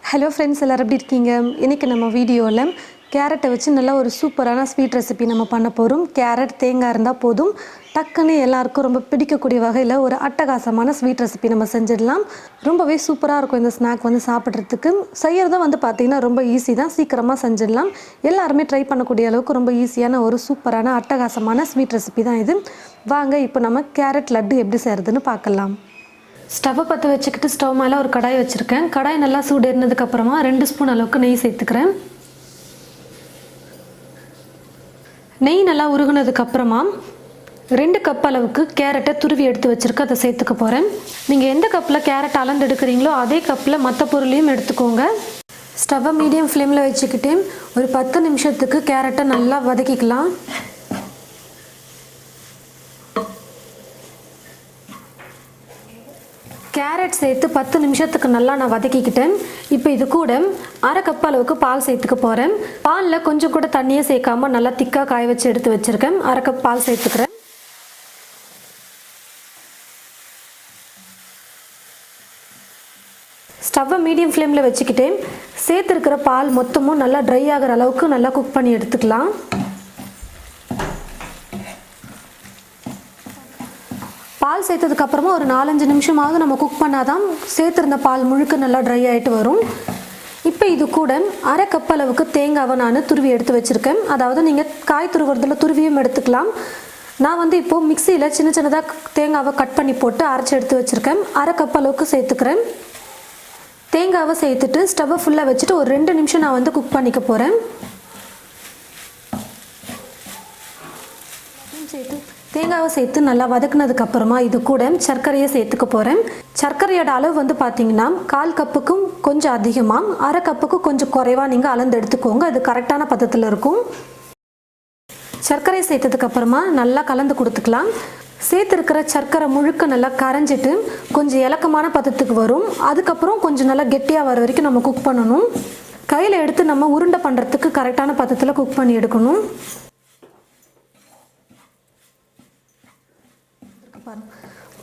Hello friends, எல்லோரும் எப்படி இருக்கீங்க? இன்றைக்கி நம்ம வீடியோவில் கேரட்டை வச்சு நல்லா ஒரு சூப்பரான ஸ்வீட் ரெசிபி நம்ம பண்ண போகிறோம். கேரட் தேங்காய் இருந்தால் போதும், டக்குன்னு எல்லாருக்கும் ரொம்ப பிடிக்கக்கூடிய வகையில் ஒரு அட்டகாசமான ஸ்வீட் ரெசிபி நம்ம செஞ்சிடலாம். ரொம்பவே சூப்பராக இருக்கும் இந்த ஸ்நாக் சாப்பிட்றதுக்கு. செய்கிறதும் பார்த்திங்கன்னா ரொம்ப ஈஸி தான், சீக்கிரமாக செஞ்சிடலாம். எல்லாருமே ட்ரை பண்ணக்கூடிய அளவுக்கு ரொம்ப ஈஸியான ஒரு சூப்பரான அட்டகாசமான ஸ்வீட் ரெசிபி தான் இது. வாங்க இப்போ நம்ம கேரட் லட்டு எப்படி செய்கிறதுன்னு பார்க்கலாம். ஸ்டவ்வை பற்ற வச்சுக்கிட்டு ஸ்டவ் மேலே ஒரு கடாய் வச்சுருக்கேன். கடாய் நல்லா சூடு ஏறினதுக்கப்புறமா 2 ஸ்பூன் அளவுக்கு நெய் சேர்த்துக்கிறேன். நெய் நல்லா உருகுனதுக்கப்புறமா 2 கப் அளவுக்கு கேரட்டை துருவி எடுத்து வச்சுருக்க அதை சேர்த்துக்க போகிறேன். நீங்கள் எந்த கப்பில் கேரட் அளந்து எடுக்கிறீங்களோ அதே கப்பில் மற்ற பொருளையும் எடுத்துக்கோங்க. ஸ்டவ்வை மீடியம் ஃப்ளேமில் வச்சுக்கிட்டு ஒரு 10 நிமிஷத்துக்கு கேரட்டை நல்லா வதக்கிக்கலாம். கேரட் சேர்த்து 10 நிமிஷத்துக்கு நல்லா நான் வதக்கிக்கிட்டேன். இப்போ இது கூட 1/2 கப் அளவுக்கு பால் சேர்த்துக்க போகிறேன். பாலில் கொஞ்சம் கூட தண்ணியை சேர்க்காம நல்லா திக்காக காய வச்சு எடுத்து வச்சுருக்கேன். 1/2 கப் பால் சேர்த்துக்கிறேன். ஸ்டவ்வை மீடியம் ஃப்ளேமில் வச்சுக்கிட்டு சேர்த்துருக்கிற பால் மொத்தமும் நல்லா ட்ரை ஆகிற அளவுக்கு நல்லா குக் பண்ணி எடுத்துக்கலாம். பால் சேர்த்ததுக்கப்புறமா ஒரு 4-5 நிமிஷமாவது நம்ம குக் பண்ணாதான் சேர்த்துருந்த பால் முழுக்க நல்லா ட்ரை ஆகிட்டு வரும். இப்போ இது கூட 1/2 கப் அளவுக்கு தேங்காவை நான் துருவி எடுத்து வச்சுருக்கேன். அதாவது நீங்கள் காய் துருவுறதுல துருவியும் எடுத்துக்கலாம். நான் இப்போது மிக்சியில் சின்ன சின்னதாக தேங்காவை கட் பண்ணி போட்டு அரைச்சி எடுத்து வச்சுருக்கேன். 1/2 கப் அளவுக்கு சேர்த்துக்கிறேன். தேங்காவை சேர்த்துட்டு ஸ்டவ்வை ஃபுல்லாக வச்சுட்டு ஒரு 2 நிமிஷம் நான் குக் பண்ணிக்க போகிறேன். தேங்காவை சேர்த்து நல்லா வதக்குனதுக்கப்புறமா இது கூட சர்க்கரையை சேர்த்துக்க போகிறேன். சர்க்கரையோட அளவு பார்த்திங்கன்னா 1/4 கப்புக்கும் கொஞ்சம் அதிகமாக, 1/2 கப்புக்கும் கொஞ்சம் குறைவாக நீங்கள் அளந்து எடுத்துக்கோங்க. அது கரெக்டான பதத்தில் இருக்கும். சர்க்கரையை சேர்த்ததுக்கப்புறமா நல்லா கலந்து கொடுத்துக்கலாம். சேர்த்துருக்கிற சர்க்கரை முழுக்க நல்லா கரைஞ்சிட்டு கொஞ்சம் இலக்கமான பதத்துக்கு வரும். அதுக்கப்புறம் கொஞ்சம் நல்லா கெட்டியாக வர வரைக்கும் நம்ம குக் பண்ணணும். கையில் எடுத்து நம்ம உருண்டை பண்ணுறதுக்கு கரெக்டான பதத்தில் குக் பண்ணி எடுக்கணும்.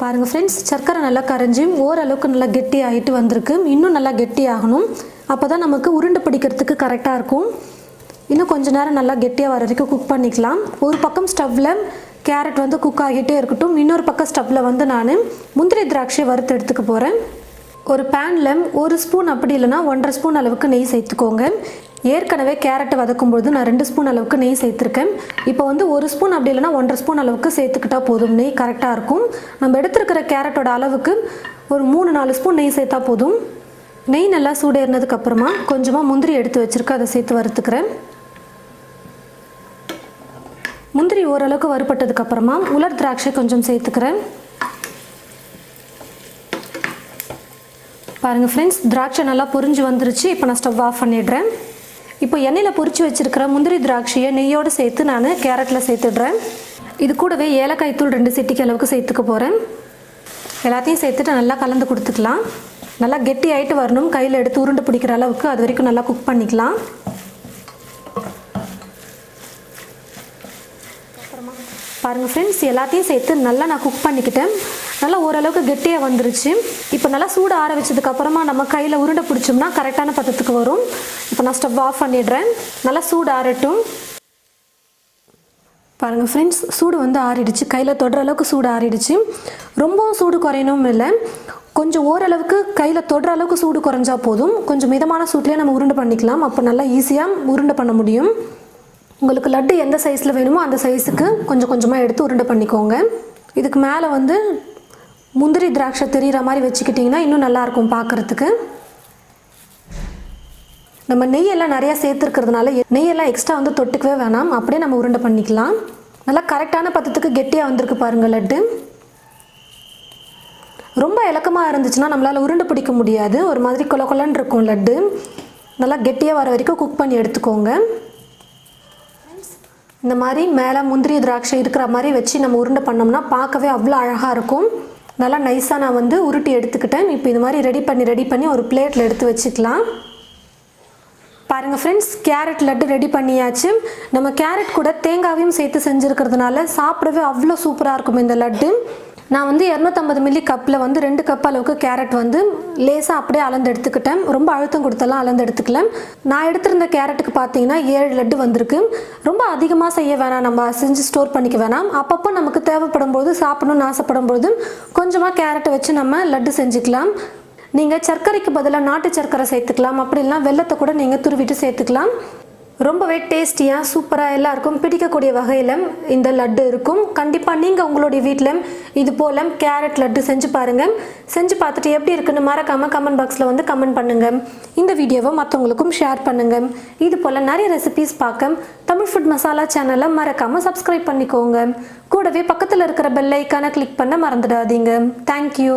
பாருங்கள் ஃப்ரெண்ட்ஸ், சர்க்கரை நல்லா கரைஞ்சி ஓரளவுக்கு நல்லா கெட்டி ஆகிட்டு வந்திருக்கு. இன்னும் நல்லா கெட்டி ஆகணும். அப்போ தான் நமக்கு உருண்டை பிடிக்கிறதுக்கு கரெக்டாக இருக்கும். இன்னும் கொஞ்சம் நேரம் நல்லா கெட்டியாக வர வரைக்கும் குக் பண்ணிக்கலாம். ஒரு பக்கம் ஸ்டவ்வில் கேரட் குக் ஆகிட்டே இருக்கட்டும். இன்னொரு பக்கம் ஸ்டவ்வில் நான் முந்திரி திராட்சை வறுத்து எடுத்துக்க போகிறேன். ஒரு பேனில் 1 ஸ்பூன் அப்படி இல்லைனா 1.5 ஸ்பூன் அளவுக்கு நெய் சேர்த்துக்கோங்க. ஏற்கனவே கேரட்டை வதக்கும்பொழுது நான் 2 ஸ்பூன் அளவுக்கு நெய் சேர்த்துருக்கேன். இப்போ 1 ஸ்பூன் அப்படி இல்லைனா 1.5 ஸ்பூன் அளவுக்கு சேர்த்துக்கிட்டால் போதும். நெய் கரெக்டாக இருக்கும். நம்ம எடுத்துருக்கிற கேரட்டோட அளவுக்கு ஒரு 3-4 ஸ்பூன் நெய் சேர்த்தா போதும். நெய் நல்லா சூடேறினதுக்கப்புறமா கொஞ்சமாக முந்திரி எடுத்து வச்சுருக்க அதை சேர்த்து வறுத்துக்கிறேன். முந்திரி ஓரளவுக்கு வறுபட்டதுக்கப்புறமா உலர் திராட்சை கொஞ்சம் சேர்த்துக்கிறேன். பாருங்கள் ஃப்ரெண்ட்ஸ், திராட்சை நல்லா பொரிஞ்சு வந்துருச்சு. இப்போ நான் ஸ்டவ் ஆஃப் பண்ணிடுறேன். இப்போ எண்ணெயில் பொரிச்சு வச்சுருக்கிற முந்திரி திராட்சையை நெய்யோடு சேர்த்து நான் கேரட்டில் சேர்த்துடுறேன். இது கூடவே ஏலக்காய் தூள் 2 சிட்டிக்கு அளவுக்கு சேர்த்துக்க போகிறேன். எல்லாத்தையும் சேர்த்துட்டு நல்லா கலந்து கொடுத்துக்கலாம். நல்லா கெட்டி ஆகிட்டு வரணும். கையில் எடுத்து உருண்டை பிடிக்கிற அளவுக்கு அது வரைக்கும் நல்லா குக் பண்ணிக்கலாம். பாருங்கள் ஃப்ரெண்ட்ஸ், எல்லாத்தையும் சேர்த்து நல்லா நான் குக் பண்ணிக்கிட்டேன். நல்லா ஓரளவுக்கு கெட்டியாக வந்துருச்சு. இப்போ நல்லா சூடு ஆற வச்சதுக்கப்புறமா நம்ம கையில் உருண்டை பிடிச்சோம்னா கரெக்டான பதத்துக்கு வரும். இப்போ நான் ஸ்டவ் ஆஃப் பண்ணிடுறேன். நல்லா சூடு ஆறட்டும். பாருங்கள் ஃப்ரெண்ட்ஸ், சூடு ஆறிடுச்சு. கையில் தொடுற அளவுக்கு சூடு ஆறிடுச்சு. ரொம்பவும் சூடு குறையணும் இல்லை, கொஞ்சம் ஓரளவுக்கு கையில் தொடுற அளவுக்கு சூடு குறைஞ்சா போதும். கொஞ்சம் மிதமான சூட்லேயே நம்ம உருண்டை பண்ணிக்கலாம். அப்போ நல்லா ஈஸியாக உருண்டை பண்ண முடியும். உங்களுக்கு லட்டு எந்த சைஸில் வேணுமோ அந்த சைஸுக்கு கொஞ்சம் கொஞ்சமாக எடுத்து உருண்டை பண்ணிக்கோங்க. இதுக்கு மேலே முந்திரி திராட்சை தெரிகிற மாதிரி வச்சுக்கிட்டிங்கன்னா இன்னும் நல்லாயிருக்கும் பார்க்குறதுக்கு. நம்ம நெய்யெல்லாம் நிறையா சேர்த்துருக்கிறதுனால நெய்யெல்லாம் எக்ஸ்ட்ரா தொட்டுக்கவே வேணாம். அப்படியே நம்ம உருண்டை பண்ணிக்கலாம். நல்லா கரெக்டான பதத்துக்கு கெட்டியாக வந்திருக்கு பாருங்கள் லட்டு. ரொம்ப இலக்கமாக இருந்துச்சுன்னா நம்மளால் உருண்டை பிடிக்க முடியாது. ஒரு மாதிரி கொல கொலன்னு இருக்கும் லட்டு. நல்லா கெட்டியாக வர வரைக்கும் குக் பண்ணி எடுத்துக்கோங்க. இந்த மாதிரி மேலே முந்திரி திராட்சை இருக்கிற மாதிரி வச்சு நம்ம உருண்டை பண்ணோம்னா பார்க்கவே அவ்வளோ அழகாக இருக்கும். நல்லா நைஸாக நான் உருட்டி எடுத்துக்கிட்டேன். இப்போ இது மாதிரி ரெடி பண்ணி ஒரு பிளேட்டில் எடுத்து வச்சுக்கலாம். பாருங்கள் ஃப்ரெண்ட்ஸ், கேரட் லட்டு ரெடி பண்ணியாச்சு. நம்ம கேரட் கூட தேங்காவையும் சேர்த்து செஞ்சுருக்கிறதுனால சாப்பிடவே அவ்வளோ சூப்பராக இருக்கும் இந்த லட்டு. நான் வந்து 250 மில்லி கப்பில் வந்து 2 கப் அளவுக்கு கேரட் வந்து லேசாக அப்படியே அளந்து எடுத்துக்கிட்டேன். ரொம்ப அழுத்தம் கொடுத்தெல்லாம் அளந்து எடுத்துக்கல. நான் எடுத்திருந்த கேரட்டுக்கு பார்த்தீங்கன்னா 7 லட்டு வந்திருக்கு. ரொம்ப அதிகமாக செய்ய வேணாம், நம்ம செஞ்சு ஸ்டோர் பண்ணிக்க வேணாம். அப்பப்போ நமக்கு தேவைப்படும் போது சாப்பிடணும்னு ஆசைப்படும் போது கொஞ்சமாக கேரட்டை வச்சு நம்ம லட்டு செஞ்சுக்கலாம். நீங்கள் சர்க்கரைக்கு பதிலாக நாட்டு சர்க்கரை சேர்த்துக்கலாம், அப்படி இல்லைனா வெல்லத்தை கூட நீங்கள் துருவிட்டு சேர்த்துக்கலாம். ரொம்பவே டேஸ்டியாக சூப்பராக எல்லாருக்கும் பிடிக்கக்கூடிய வகையில் இந்த லட்டு இருக்கும். கண்டிப்பாக நீங்கள் உங்களுடைய வீட்டில் இது போல் கேரட் லட்டு செஞ்சு பாருங்கள். செஞ்சு பார்த்துட்டு எப்படி இருக்குன்னு மறக்காமல் கமெண்ட் பாக்ஸில் வந்து கமெண்ட் பண்ணுங்கள். இந்த வீடியோவை மற்றவங்களுக்கும் ஷேர் பண்ணுங்கள். இது போல் நிறைய ரெசிபீஸ் பார்க்க தமிழ் ஃபுட் மசாலா சேனலை மறக்காமல் சப்ஸ்கிரைப் பண்ணிக்கோங்க. கூடவே பக்கத்தில் இருக்கிற பெல் ஐக்கானை கிளிக் பண்ண மறந்துடாதீங்க. தேங்க்யூ.